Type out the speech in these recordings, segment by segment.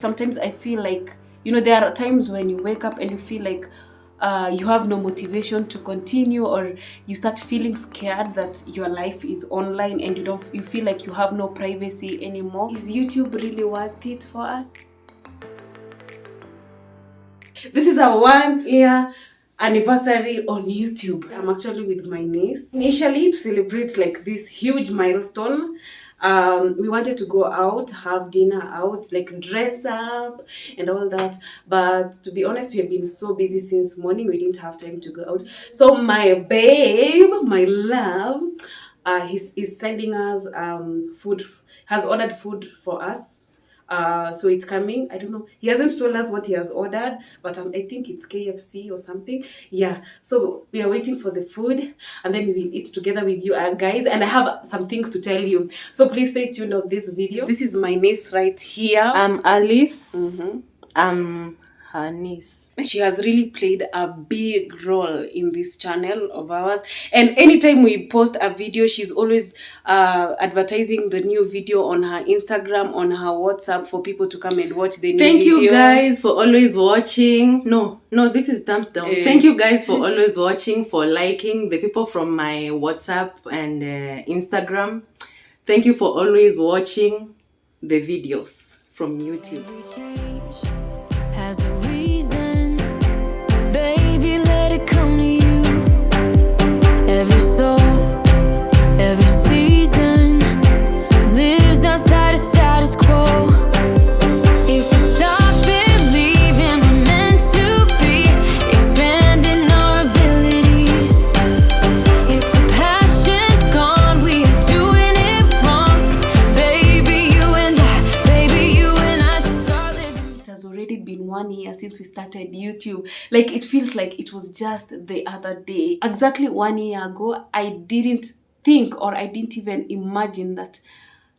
Sometimes I feel like, there are times when you wake up and you feel like you have no motivation to continue, or you start feeling scared that your life is online and you feel like you have no privacy anymore. Is YouTube really worth it for us? This is our 1-year anniversary on YouTube. I'm actually with my niece. Initially, to celebrate like this huge milestone, we wanted to go out, have dinner out, like dress up and all that. But to be honest, we have been so busy since morning, we didn't have time to go out. So my babe, my love, he's sending us food, has ordered food for us. So it's coming. I don't know. He hasn't told us what he has ordered, but I think it's KFC or something. Yeah. So we are waiting for the food, and then we will eat together with you guys. And I have some things to tell you. So please stay tuned on this video. This is my niece right here. I'm Alice. I'm her niece. She has really played a big role in this channel of ours, and anytime we post a video, she's always advertising the new video on her Instagram, on her WhatsApp, for people to come and watch the new video. Thank you guys for always watching. No, this is thumbs down. Thank you guys for always watching, for liking, the people from my WhatsApp and Instagram. Thank you for always watching the videos from YouTube. Every change has a reason, baby, let it come to you. Every soul, every season lives outside of status quo. If we stop believing we're meant to be, expanding our abilities. If the passion's gone, we are doing it wrong. Baby, you and I should start living. It has already been 1 year since we started YouTube. Like, it feels like it was just the other day. Exactly 1 year ago, I didn't think, or I didn't even imagine that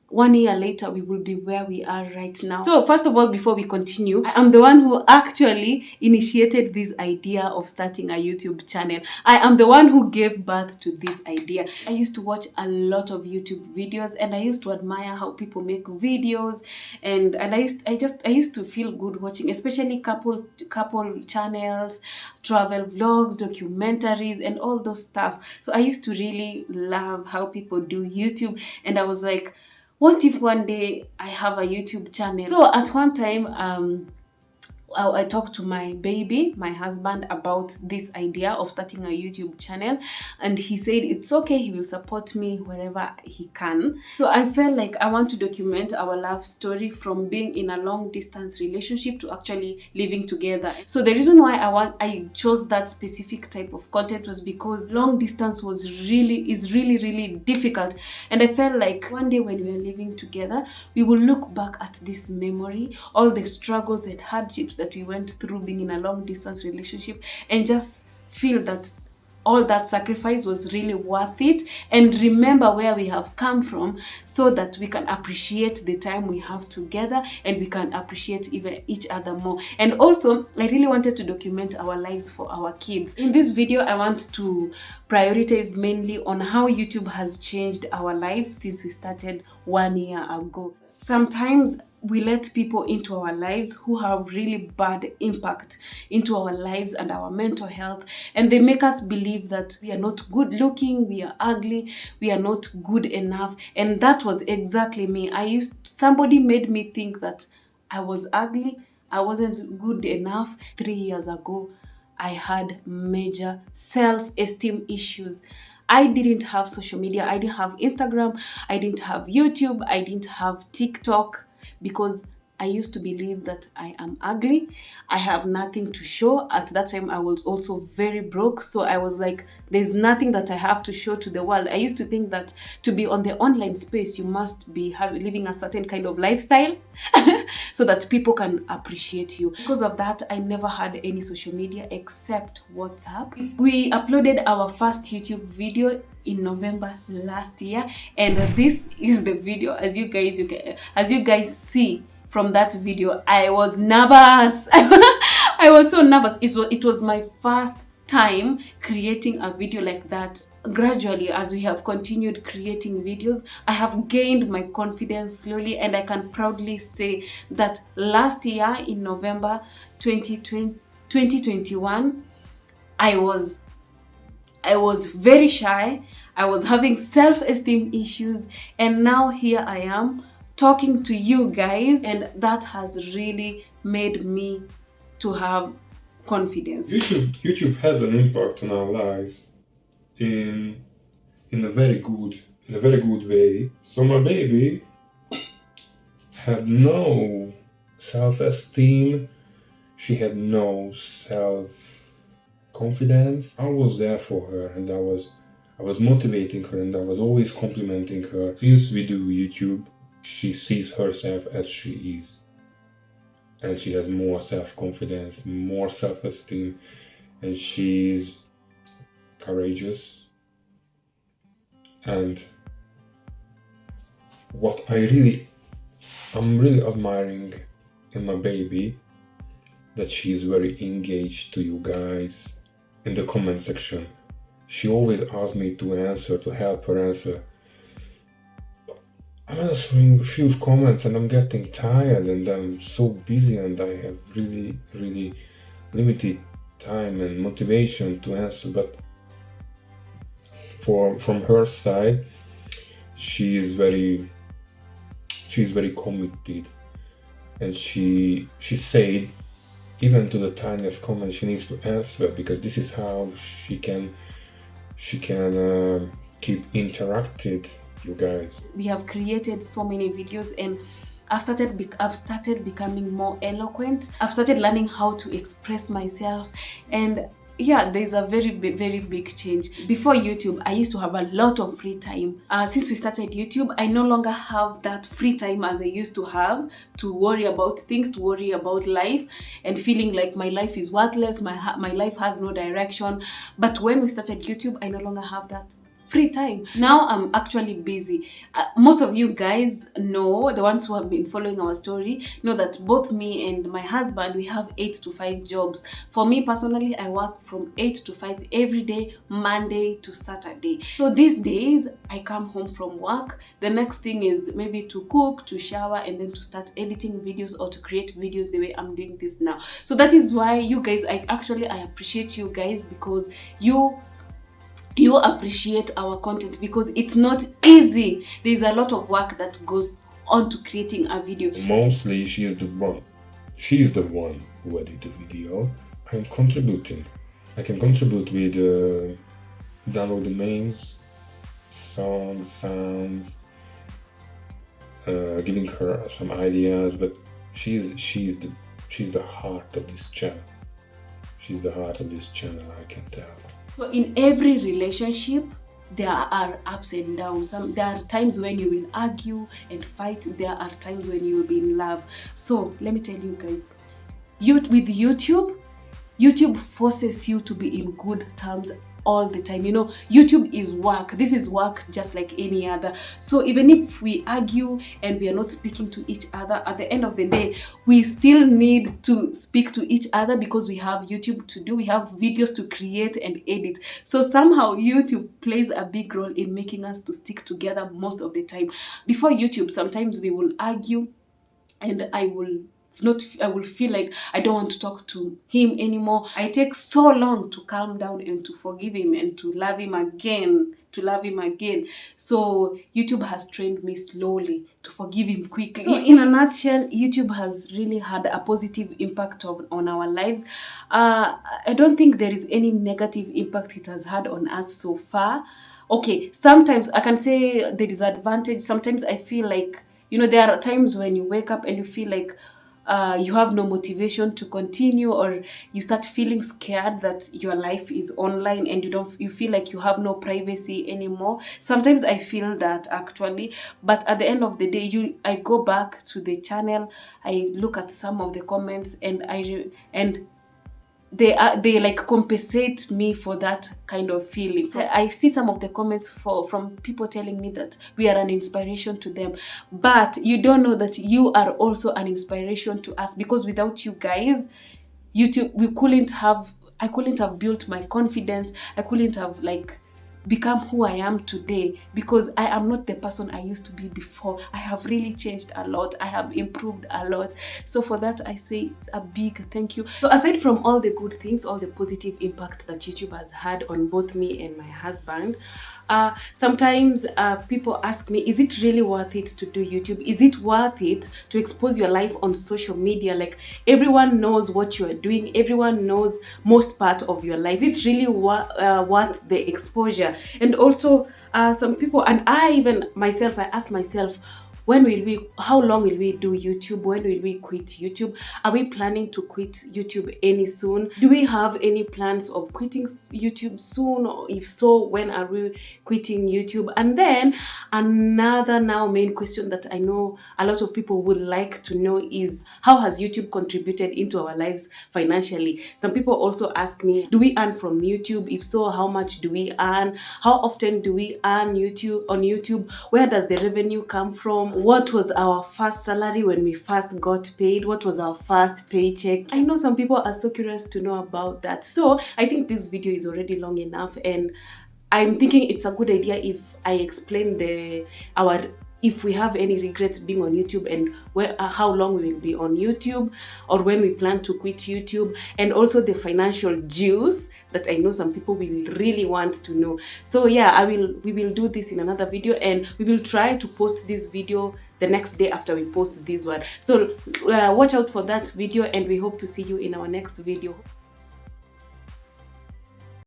1 year later we will be where we are right now. So first of all, before we continue, I am the one who actually initiated this idea of starting a YouTube channel. I am the one who gave birth to this idea. I used to watch a lot of YouTube videos, and I used to admire how people make videos, and I used to feel good watching, especially couple channels, travel vlogs, documentaries, and all those stuff. So I used to really love how people do YouTube, and I was like, what if one day I have a YouTube channel? So at one time, I talked to my baby, my husband, about this idea of starting a YouTube channel, and he said it's okay, he will support me wherever he can. So I felt like I want to document our love story from being in a long distance relationship to actually living together. So the reason why I chose that specific type of content was because long distance is really difficult, and I felt like one day when we are living together, we will look back at this memory, all the struggles and hardships that we went through being in a long distance relationship, and just feel that all that sacrifice was really worth it, and remember where we have come from, so that we can appreciate the time we have together, and we can appreciate even each other more. And also, I really wanted to document our lives for our kids. In this video, I want to prioritize mainly on how YouTube has changed our lives since we started 1 year ago. Sometimes we let people into our lives who have really bad impact into our lives and our mental health, and they make us believe that we are not good looking, we are ugly, we are not good enough. And that was exactly me. Somebody made me think that I was ugly, I wasn't good enough. 3 years ago, I had major self-esteem issues. I didn't have social media, I didn't have Instagram, I didn't have YouTube, I didn't have TikTok, because I used to believe that I am ugly, I have nothing to show. At that time, I was also very broke, so I was like, there's nothing that I have to show to the world. I used to think that to be on the online space, you must be living a certain kind of lifestyle so that people can appreciate you. Because of that, I never had any social media except WhatsApp. We uploaded our first YouTube video in November last year, and this is the video. As you guys see from that video, I was nervous. I was so nervous. It was my first time creating a video like that. gradually, as we have continued creating videos, I have gained my confidence slowly, and I can proudly say that last year in November 2021, I was very shy. I was having self-esteem issues, and now here I am talking to you guys, and that has really made me to have confidence. YouTube had an impact on our lives in a very good way. So my baby had no self-esteem. She had no self-confidence. I was there for her, and I was motivating her, and I was always complimenting her. Since we do YouTube, she sees herself as she is. And she has more self-confidence, more self-esteem, and she's courageous. And what I'm really admiring in my baby, that she's very engaged to you guys in the comment section. She always asks me to help her answer. I'm answering a few comments and I'm getting tired, and I'm so busy, and I have really, really limited time and motivation to answer. But from her side, she's very committed, and she said even to the tiniest comment she needs to answer, because this is how she can keep interacted. You guys, we have created so many videos, and I've started becoming more eloquent. I've started learning how to express myself, and yeah, there's a very big change. Before YouTube, I used to have a lot of free time. Since we started YouTube, I no longer have that free time as I used to have, to worry about things, to worry about life, and feeling like my life is worthless, my life has no direction. But when we started YouTube, I no longer have that free time. Now I'm actually busy. Most of you guys know, the ones who have been following our story, know that both me and my husband, we have 8 to 5 jobs. For me personally, I work from 8 to 5 every day, Monday to Saturday. So these days, I come home from work. The next thing is maybe to cook, to shower, and then to start editing videos or to create videos the way I'm doing this now. So that is why you guys, I appreciate you guys, because you appreciate our content, because it's not easy. There's a lot of work that goes on to creating a video. Mostly she's the one who edited the video. I'm contributing. I can contribute with download the names, sounds, giving her some ideas, but she's the heart of this channel. She's the heart of this channel, I can tell. So in every relationship, there are ups and downs. There are times when you will argue and fight. There are times when you will be in love. So let me tell you guys, with YouTube forces you to be in good terms all the time. You know, YouTube is work. This is work just like any other. So even if we argue and we are not speaking to each other, at the end of the day, we still need to speak to each other, because we have YouTube to do. We have videos to create and edit. So somehow YouTube plays a big role in making us to stick together most of the time. Before YouTube, sometimes we will argue, and I will feel like I don't want to talk to him anymore. I take so long to calm down and to forgive him and to love him again. So YouTube has trained me slowly to forgive him quickly. So in a nutshell, YouTube has really had a positive impact on our lives. I don't think there is any negative impact it has had on us so far. Okay, sometimes I can say the disadvantage. Sometimes I feel like, there are times when you wake up and you feel like you have no motivation to continue, or you start feeling scared that your life is online and you feel like you have no privacy anymore. Sometimes I feel that actually, but at the end of the day, I go back to the channel, I look at some of the comments, and they like compensate me for that kind of feeling. I see some of the comments from people telling me that we are an inspiration to them, but you don't know that you are also an inspiration to us, because without you guys, YouTube, I couldn't have built my confidence. I couldn't have become who I am today, because I am not the person I used to be before. I have really changed a lot. I have improved a lot. So for that, I say a big thank you. So aside from all the good things, all the positive impact that YouTube has had on both me and my husband, sometimes people ask me, is it really worth it to do YouTube? Is it worth it to expose your life on social media? Like, everyone knows what you are doing, everyone knows most part of your life. Is it really worth the exposure? And also, some people, and I even myself, I ask myself, how long will we do YouTube? When will we quit YouTube? Are we planning to quit YouTube any soon? Do we have any plans of quitting YouTube soon? Or if so, when are we quitting YouTube? And then another now main question that I know a lot of people would like to know is, how has YouTube contributed into our lives financially? Some people also ask me, do we earn from YouTube? If so, how much do we earn? How often do we earn on YouTube? Where does the revenue come from? What was our first salary when we first got paid? What was our first paycheck? I know some people are so curious to know about that. So I think this video is already long enough, and I'm thinking it's a good idea if I explain if we have any regrets being on YouTube, and how long we will be on YouTube, or when we plan to quit YouTube, and also the financial juice that I know some people will really want to know. So yeah, we will do this in another video, and we will try to post this video the next day after we post this one. So watch out for that video, and we hope to see you in our next video.